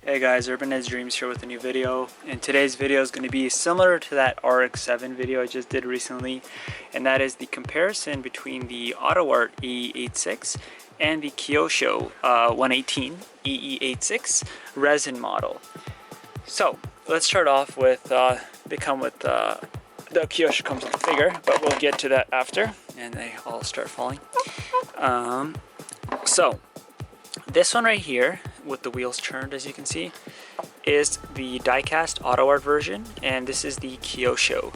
Hey guys, Urban Ed's Dreams here with a new video, and today's video is going to be similar to that RX-7 video I just did recently, and that is the comparison between the Autoart AE86 and the Kyosho 118 AE86 resin model. So let's start off with the Kyosho comes with a figure, but we'll get to that after, and they all start falling. So this one right here, with the wheels turned, as you can see, is the Diecast Autoart version, and this is the Kyosho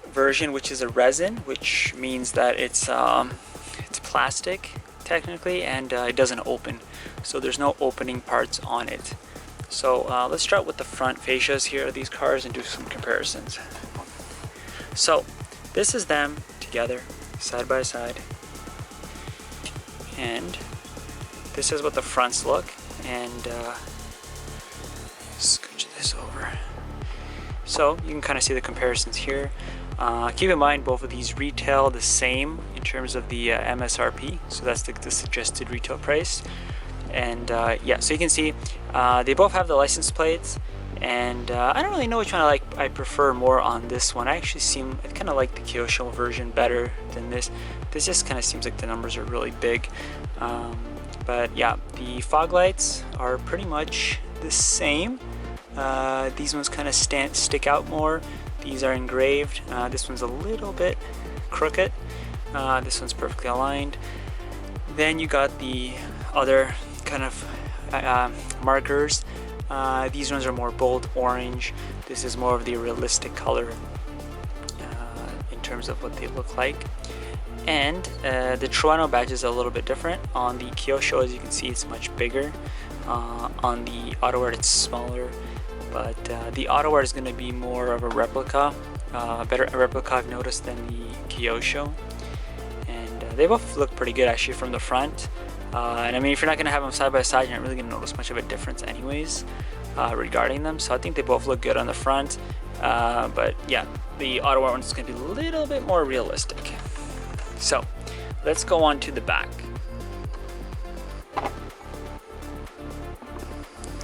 version, which is a resin, which means that it's plastic technically, and it doesn't open, so there's no opening parts on it. So let's start with the front fascias here of these cars and do some comparisons. So this is them together, side by side, and this is what the fronts look, and scooch this over. So you can kind of see the comparisons here. Keep in mind both of these retail the same in terms of the MSRP, so that's the suggested retail price. And yeah, so you can see they both have the license plates, and I don't really know which one I prefer more on this one. I kind of like the Kyosho version better than this. This just kind of seems like the numbers are really big. But yeah, the fog lights are pretty much the same. These ones kind of stick out more. These are engraved. This one's a little bit crooked. This one's perfectly aligned. Then you got the other kind of markers. These ones are more bold orange. This is more of the realistic color in terms of what they look like. And the Trueno badge is a little bit different. On the Kyosho, as you can see, it's much bigger. On the Autoart, it's smaller. But the Autoart is going to be more of a replica, better replica I've noticed than the Kyosho. And they both look pretty good actually from the front. And I mean, if you're not going to have them side by side, you're not really going to notice much of a difference anyways regarding them. So I think they both look good on the front. But yeah, the Autoart one is going to be a little bit more realistic. So let's go on to the back.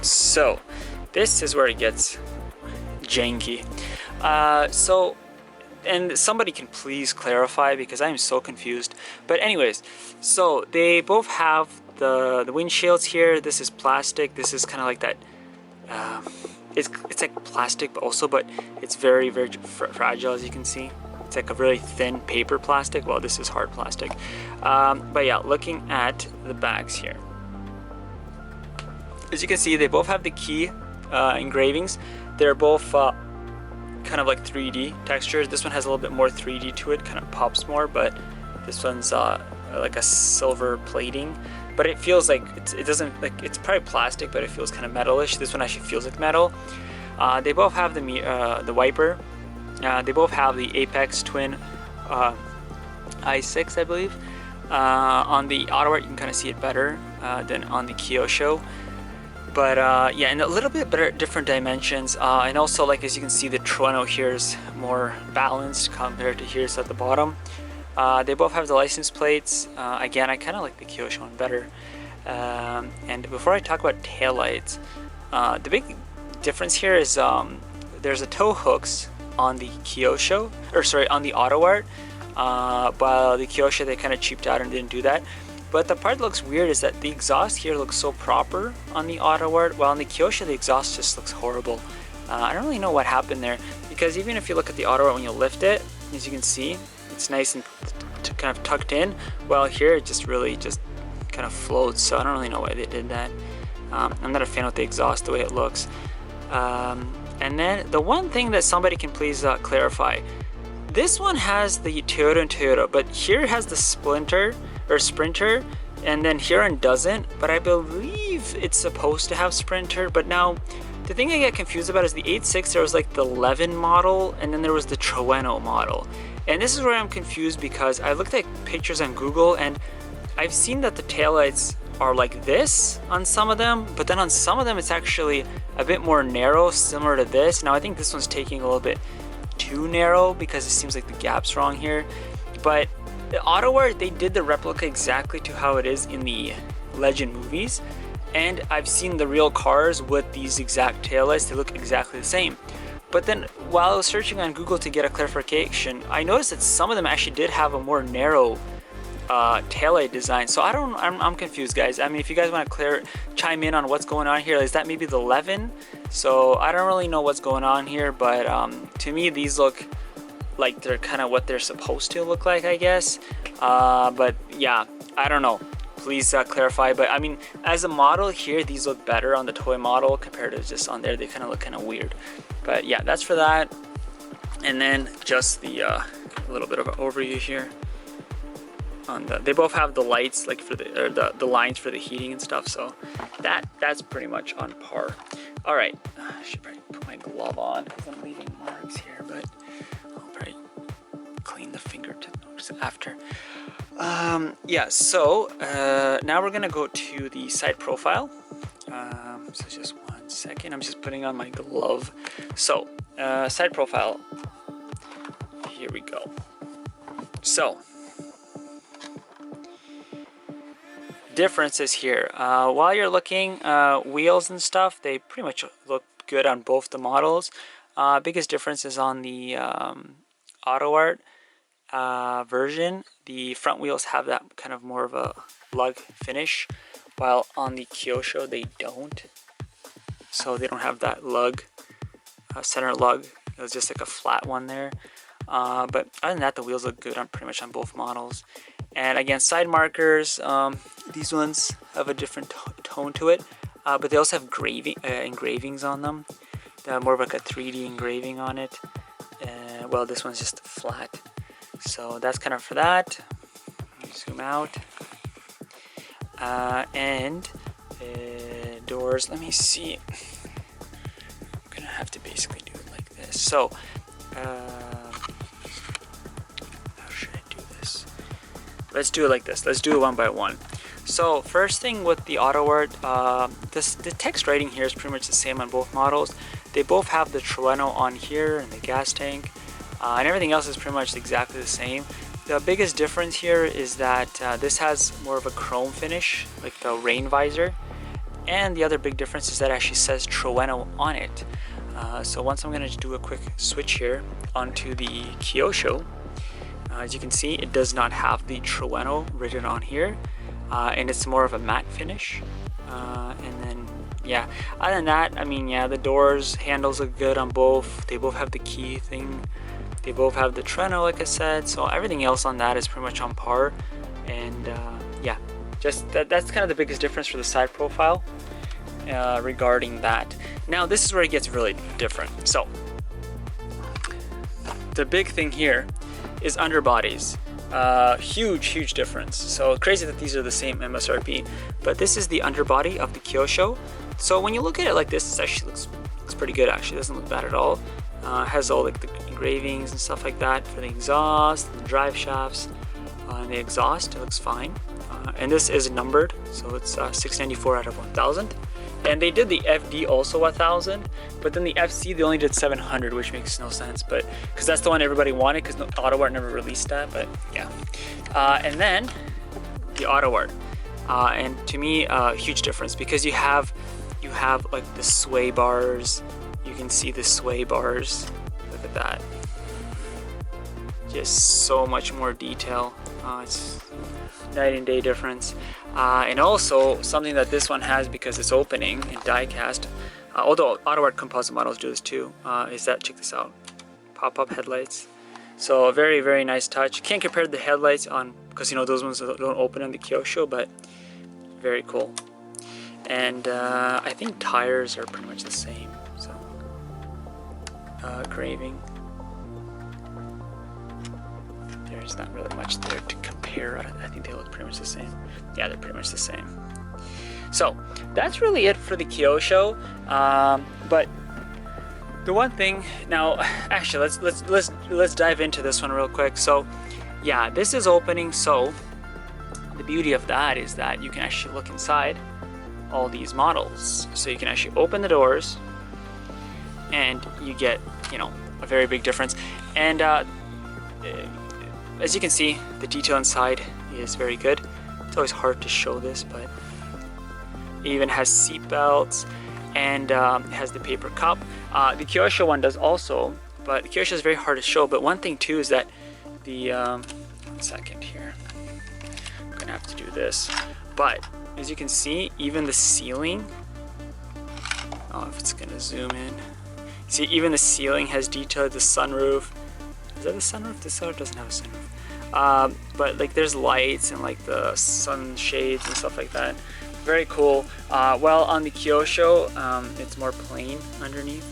So this is where it gets janky. And somebody can please clarify because I am so confused. But anyways, so they both have the windshields here. This is plastic. This is kind of like that. It's like plastic, but it's very, very fragile, as you can see. It's like a really thin paper plastic. Well, this is hard plastic. But yeah, looking at the bags here, as you can see, they both have the key engravings. They're both kind of like 3D textures. This one has a little bit more 3D to it, kind of pops more, but this one's like a silver plating. But it feels like it doesn't, like, it's probably plastic, but it feels kind of metalish. This one actually feels like metal. They both have the wiper. They both have the Apex Twin i6, I believe. On the Autoart, you can kind of see it better than on the Kyosho. But yeah, and a little bit better, different dimensions. And also, like, as you can see, the Trueno here is more balanced compared to here's at the bottom. They both have the license plates. Again, I kind of like the Kyosho one better. And before I talk about taillights, the big difference here is there's a tow hooks on the Kyosho, or sorry, on the Autoart. While the Kyosho, they kind of cheaped out and didn't do that. But the part that looks weird is that the exhaust here looks so proper on the Autoart, while on the Kyosho the exhaust just looks horrible. I don't really know what happened there, because even if you look at the Autoart when you lift it, as you can see, it's nice and kind of tucked in, while here it just really just kind of floats. So I don't really know why they did that. I'm not a fan of the exhaust, the way it looks. And then the one thing that somebody can please clarify, this one has the Toyota and Toyota, but here it has the Sprinter, and then here one doesn't. But I believe it's supposed to have Sprinter. But now the thing I get confused about is the 86, there was like the 11 model, and then there was the Trueno model. And this is where I'm confused, because I looked at pictures on Google and I've seen that the taillights are like this on some of them, but then on some of them it's actually a bit more narrow, similar to this. Now I think this one's taking a little bit too narrow because it seems like the gap's wrong here. But the Autoart, they did the replica exactly to how it is in the Legend movies, And I've seen the real cars with these exact taillights, they look exactly the same. But then while I was searching on Google to get a clarification, I noticed that some of them actually did have a more narrow taillight design. So I'm confused, guys. I mean, if you guys want to chime in on what's going on here, is that maybe the 11? So I don't really know what's going on here, but to me these look like they're kind of what they're supposed to look like, I guess. But yeah, I don't know. Please clarify. But I mean, as a model here, these look better on the toy model compared to just on there. They kind of look kind of weird. But yeah, that's for that. And then just the little bit of an overview here. They both have the lights, like for the lines for the heating and stuff. So that's pretty much on par. All right, I should probably put my glove on because I'm leaving marks here, but I'll probably clean the fingertips after. Yeah, so now we're gonna go to the side profile. So just 1 second, I'm just putting on my glove. So side profile, here we go. So differences here. While you're looking, wheels and stuff, they pretty much look good on both the models. Biggest difference is on the Autoart version. The front wheels have that kind of more of a lug finish, while on the Kyosho they don't. So they don't have that lug, center lug. It was just like a flat one there. But other than that, the wheels look good on pretty much on both models. And again, side markers, these ones have a different tone to it, but they also have engravings on them. More of like a 3D engraving on it. Well, this one's just flat. So that's kind of for that. Zoom out. And doors, let me see. I'm gonna have to basically do it like this. So, let's do it like this. Let's do it one by one. So first thing with the Autoart, the text writing here is pretty much the same on both models. They both have the Trueno on here and the gas tank, and everything else is pretty much exactly the same. The biggest difference here is that this has more of a chrome finish, like the rain visor, and the other big difference is that it actually says Trueno on it. So once I'm going to do a quick switch here onto the Kyosho. As you can see, it does not have the Trueno written on here, and it's more of a matte finish. And then, yeah, other than that, I mean, yeah, the doors, handles look good on both. They both have the key thing. They both have the Trueno, like I said. So everything else on that is pretty much on par. And yeah, just that's kind of the biggest difference for the side profile regarding that. Now, this is where it gets really different. So the big thing here is underbodies. Huge difference. So crazy that these are the same MSRP, but this is the underbody of the Kyosho. So when you look at it like this, it actually looks pretty good. Actually, it doesn't look bad at all. It has all like the engravings and stuff like that for the exhaust and the drive shafts. And the exhaust, it looks fine. And this is numbered, so it's 694 out of 1000. And they did the FD also 1000, but then the FC they only did 700, which makes no sense, but because that's the one everybody wanted, because Autoart never released that. But yeah, and then the Autoart, and to me, huge difference, because you have like the sway bars. You can see the sway bars. Look at that. Just so much more detail. It's night and day difference. And also something that this one has, because it's opening in Diecast, although Autoart composite models do this too, is that, check this out, pop-up headlights. So a very nice touch. Can't compare the headlights on, because you know those ones don't open on the Kyosho, but very cool. And I think tires are pretty much the same. So engraving. There's not really much there to compare. I think they look pretty much the same. Yeah, they're pretty much the same. So that's really it for the Kyosho. But the one thing now, actually, let's dive into this one real quick. So yeah, this is opening. So the beauty of that is that you can actually look inside all these models. So you can actually open the doors, and you get, you know, a very big difference. And as you can see, the detail inside is very good. It's always hard to show this, but It even has seat belts, and it has the paper cup. The Kyosho one does also, but the Kyosho is very hard to show. But one thing too is that the 1 second here, I'm gonna have to do this. But as you can see, even the ceiling, oh, if it's gonna zoom in, see, even the ceiling has detail. The sunroof, is that the sunroof? This car doesn't have a sunroof. But like there's lights and like the sunshades and stuff like that. Very cool. Well, on the Kyosho, it's more plain underneath.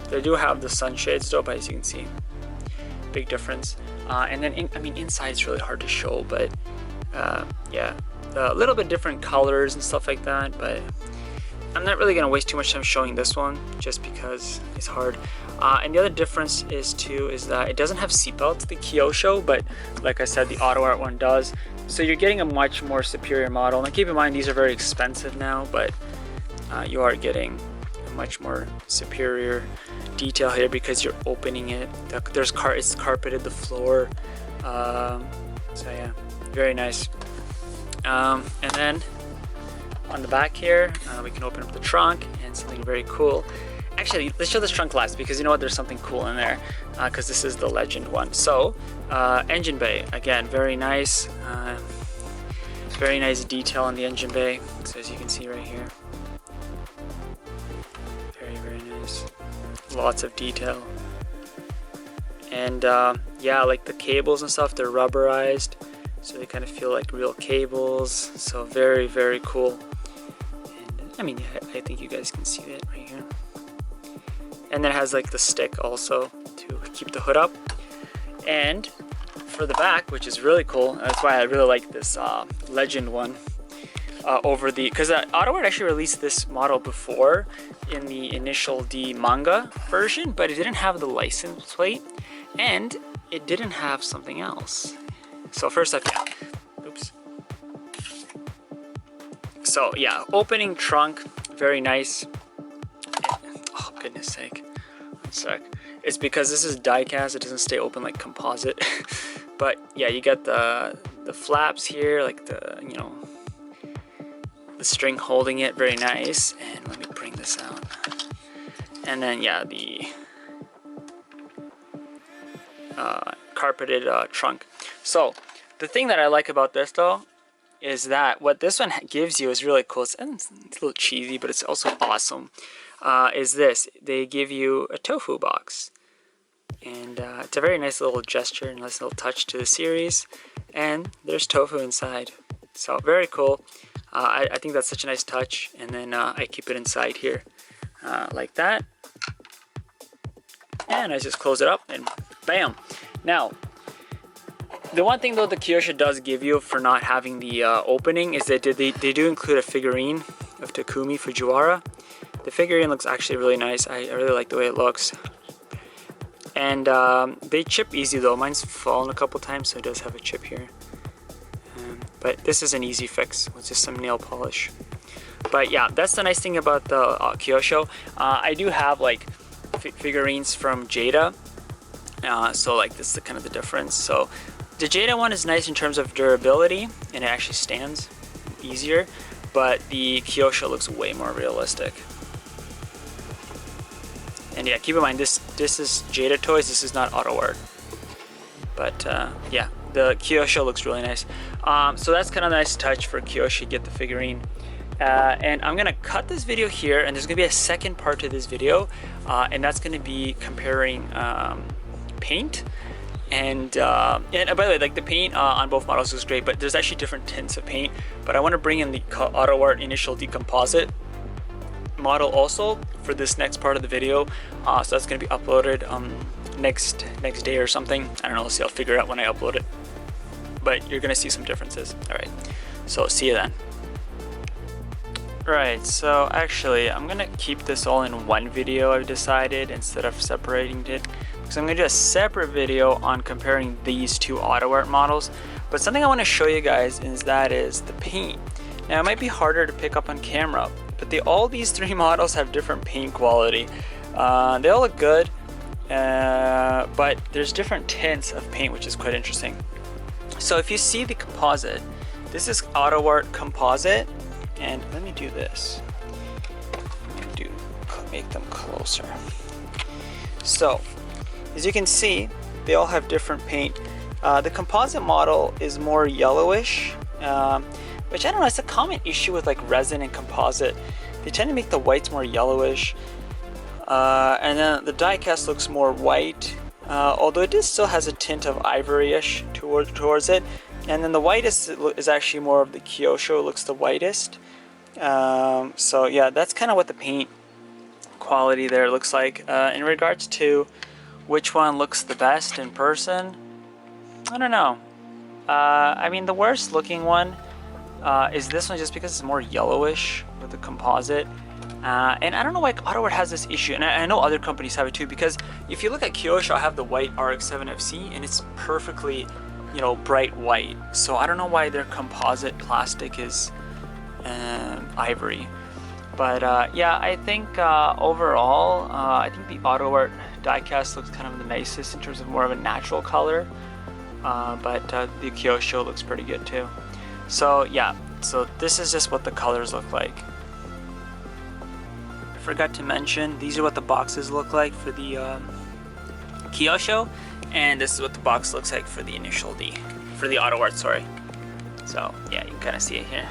They do have the sunshades though, but as you can see, big difference. And then, inside it's really hard to show, but yeah, a little bit different colors and stuff like that. But I'm not really gonna waste too much time showing this one, just because it's hard. And the other difference is that it doesn't have seatbelts, the Kyosho, but like I said, the Autoart one does. So you're getting a much more superior model. Now keep in mind, these are very expensive now, but you are getting a much more superior detail here because you're opening it. It's carpeted the floor. So yeah, very nice. And then on the back here, we can open up the trunk, and something very cool. Actually, let's show this trunk last, because you know what, there's something cool in there, because this is the Legend one. So engine bay, again, very nice. Very nice detail on the engine bay, so as you can see right here, very nice, lots of detail. And yeah, like the cables and stuff, they're rubberized, so they kind of feel like real cables. So very cool. And yeah, I think you guys can see that right here. And then it has like the stick also to keep the hood up. And for the back, which is really cool, that's why I really like this Legend one over the, because Autoart actually released this model before in the initial D manga version, but it didn't have the license plate, and it didn't have something else. So first up, yeah, oops. So yeah, opening trunk, very nice. Oh goodness sake, 1 sec. It's because this is die-cast, it doesn't stay open like composite. But yeah, you got the flaps here, like the, you know, the string holding it, very nice. And let me bring this out. And then yeah, the carpeted trunk. So the thing that I like about this though is that what this one gives you is really cool. It's a little cheesy, but it's also awesome. Is this, they give you a tofu box. And it's a very nice little gesture, and nice little touch to the series. And there's tofu inside. So very cool. I think that's such a nice touch. And then I keep it inside here like that. And I just close it up and bam. Now, the one thing though the Kyosho does give you for not having the opening is that they do include a figurine of Takumi Fujiwara. The figurine looks actually really nice. I really like the way it looks. And they chip easy though. Mine's fallen a couple times, so it does have a chip here. But this is an easy fix with just some nail polish. But yeah, that's the nice thing about the Kyosho. I do have like figurines from Jada. So like this is kind of the difference. So the Jada one is nice in terms of durability, and it actually stands easier. But the Kyosho looks way more realistic. And yeah, keep in mind, this is Jada Toys, this is not Autoart. But yeah, the Kyosho looks really nice. So that's kind of a nice touch for Kyosho to get the figurine. And I'm gonna cut this video here, and there's gonna be a second part to this video, and that's gonna be comparing paint. And by the way, like the paint on both models is great, but there's actually different tints of paint. But I want to bring in the Autoart Initial D Composite model also for this next part of the video. So that's going to be uploaded next day or something. I don't know, see, I'll figure out when I upload it. But you're going to see some differences. All right, so see you then. Right, so actually I'm going to keep this all in one video, I've decided, instead of separating it. So I'm going to do a separate video on comparing these two Autoart models. But something I want to show you guys is the paint. Now it might be harder to pick up on camera, but all these three models have different paint quality. They all look good, but there's different tints of paint, which is quite interesting. So if you see the Composite, This is Autoart Composite, and let me do this. Make them closer. So, as you can see, they all have different paint. The composite model is more yellowish, which I don't know, it's a common issue with like resin and composite. They tend to make the whites more yellowish. And then the diecast looks more white, although it still has a tint of ivory-ish towards it. And then the whitest is actually more of the Kyosho, looks the whitest. So yeah, that's kind of what the paint quality there looks like. In regards to which one looks the best in person, I don't know. I mean, the worst looking one is this one, just because it's more yellowish with the composite. And I don't know why Autoart has this issue, and I know other companies have it too, because if you look at Kyosho, I have the white RX-7FC, and it's perfectly, you know, bright white. So I don't know why their composite plastic is ivory. But yeah, I think overall, I think the Autoart diecast looks kind of the nicest in terms of more of a natural color. But the Kyosho looks pretty good too. So yeah, so this is just what the colors look like. I forgot to mention, these are what the boxes look like for the Kyosho, and this is what the box looks like for the initial D, for the Autoart, sorry. So yeah, you can kind of see it here.